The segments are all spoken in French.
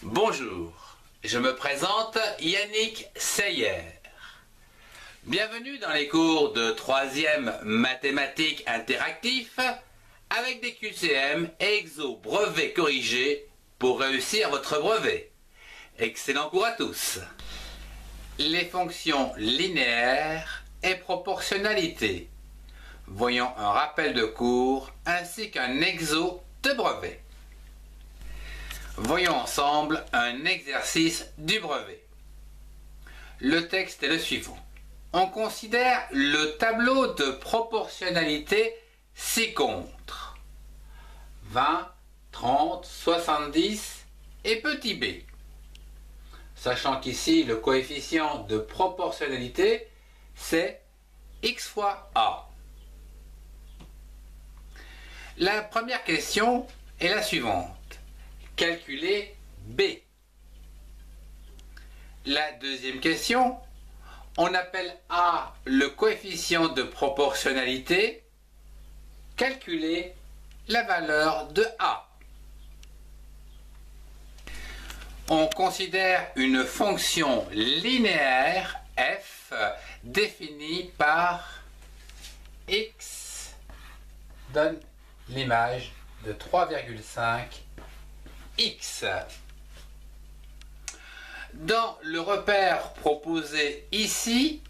Bonjour, je me présente Yannick Seyer. Bienvenue dans les cours de 3e mathématiques interactifs avec des QCM et exo brevet corrigé pour réussir votre brevet. Excellent cours à tous. Les fonctions linéaires et proportionnalité. Voyons un rappel de cours ainsi qu'un exo de brevet. Voyons ensemble un exercice du brevet. Le texte est le suivant. On considère le tableau de proportionnalité ci-contre. 20, 30, 70 et petit b. Sachant qu'ici le coefficient de proportionnalité c'est x fois a. La première question est la suivante. Calculer B. La deuxième question, on appelle A le coefficient de proportionnalité. Calculer la valeur de A. On considère une fonction linéaire f définie par x donne l'image de 3,5 x. Dans le repère proposé ici,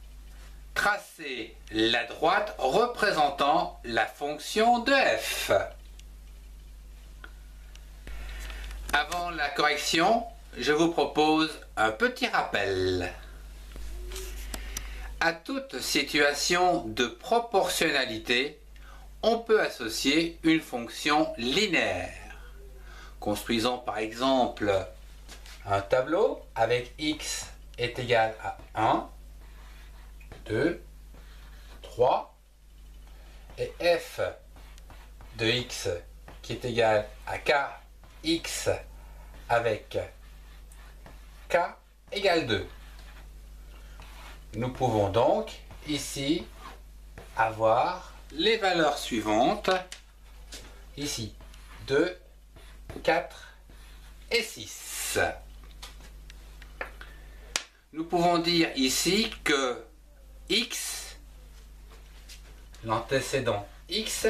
tracez la droite représentant la fonction de f. Avant la correction, je vous propose un petit rappel. À toute situation de proportionnalité, on peut associer une fonction linéaire. Construisons par exemple un tableau avec x est égal à 1, 2, 3 et f de x qui est égal à kx avec k égale 2. Nous pouvons donc ici avoir les valeurs suivantes, ici 2, 4 et 6. Nous pouvons dire ici que x, l'antécédent x,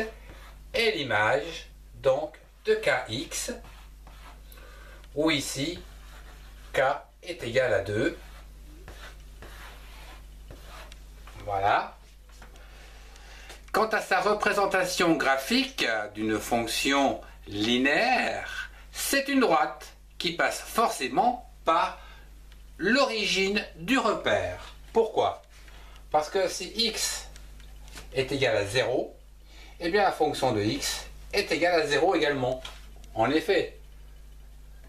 est l'image donc de kx, où ici k est égal à 2. Voilà. Quant à sa représentation graphique d'une fonction linéaire, c'est une droite qui passe forcément par l'origine du repère. Pourquoi? Parce que si x est égal à 0, eh bien la fonction de x est égale à 0 également. En effet,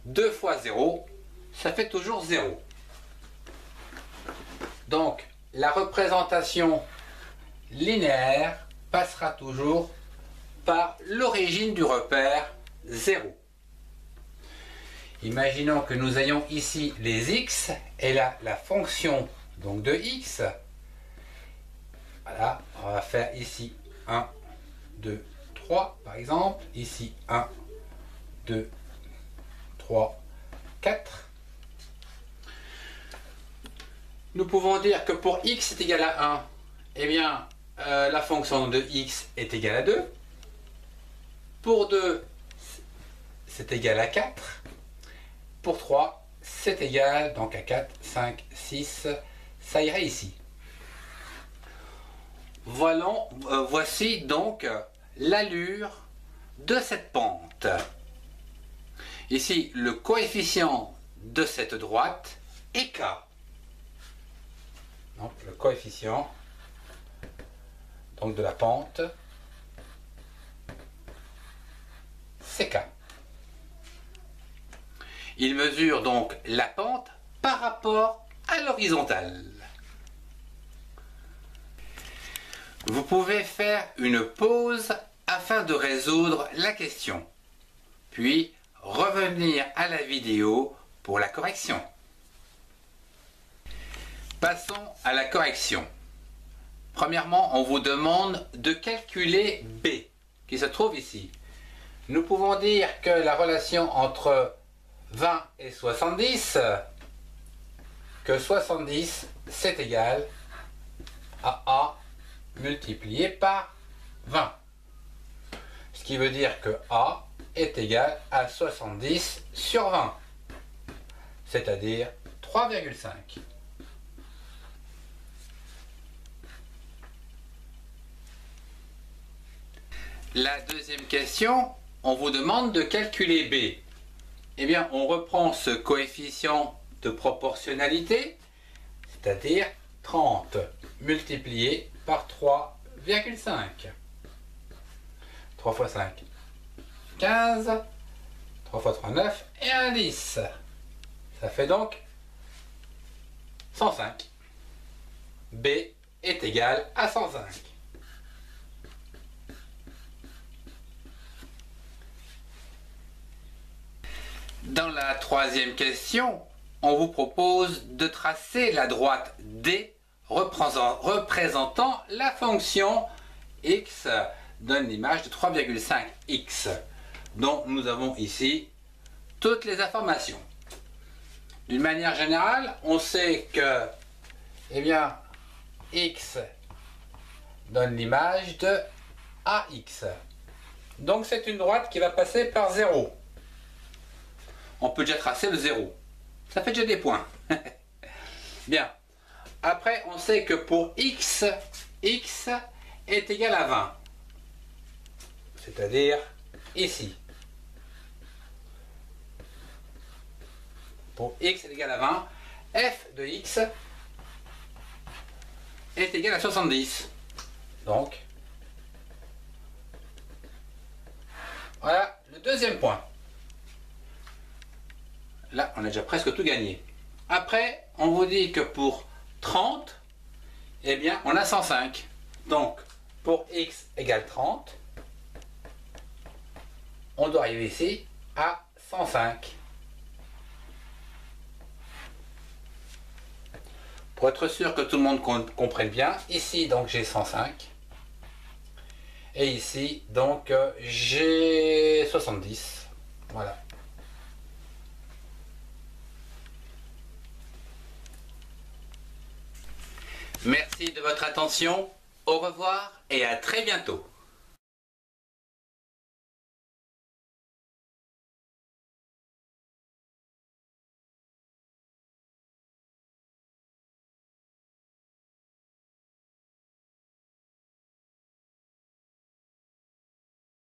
2 fois 0, ça fait toujours 0. Donc, la représentation linéaire passera toujours par l'origine du repère 0. Imaginons que nous ayons ici les x et là la fonction donc de x. Voilà, on va faire ici 1, 2, 3 par exemple. Ici 1, 2, 3, 4. Nous pouvons dire que pour x est égal à 1, eh bien la fonction de x est égale à 2. Pour 2, c'est égal à 4. Pour 3, c'est égal donc à 4, 5, 6. Ça irait ici. Voici donc l'allure de cette pente. Ici, le coefficient de cette droite est k. Donc, le coefficient donc, de la pente, c'est k. Il mesure donc la pente par rapport à l'horizontale. Vous pouvez faire une pause afin de résoudre la question, puis revenir à la vidéo pour la correction. Passons à la correction. Premièrement, on vous demande de calculer B, qui se trouve ici. Nous pouvons dire que la relation entre 20 et 70 que 70 c'est égal à A multiplié par 20. Ce qui veut dire que A est égal à 70 sur 20, c'est-à-dire 3,5. La deuxième question, on vous demande de calculer B. Eh bien, on reprend ce coefficient de proportionnalité, c'est-à-dire 30 multiplié par 3,5. 3 fois 5, 15. 3 fois 3, 9 et un 10. Ça fait donc 105. B est égal à 105. Dans la troisième question, on vous propose de tracer la droite D représentant la fonction x donne l'image de 3,5x, dont nous avons ici toutes les informations. D'une manière générale, on sait que x donne l'image de ax. Donc c'est une droite qui va passer par 0. On peut déjà tracer le 0. Ça fait déjà des points. Bien. Après, on sait que pour x, x est égal à 20. C'est-à-dire ici. Pour x est égal à 20, f de x est égal à 70. Donc, voilà le deuxième point. Là, on a déjà presque tout gagné. Après, on vous dit que pour 30, eh bien, on a 105. Donc, pour x égale 30, on doit arriver ici à 105. Pour être sûr que tout le monde comprenne bien, ici, donc, j'ai 105. Et ici, donc, j'ai 70. Voilà. Merci de votre attention, au revoir et à très bientôt.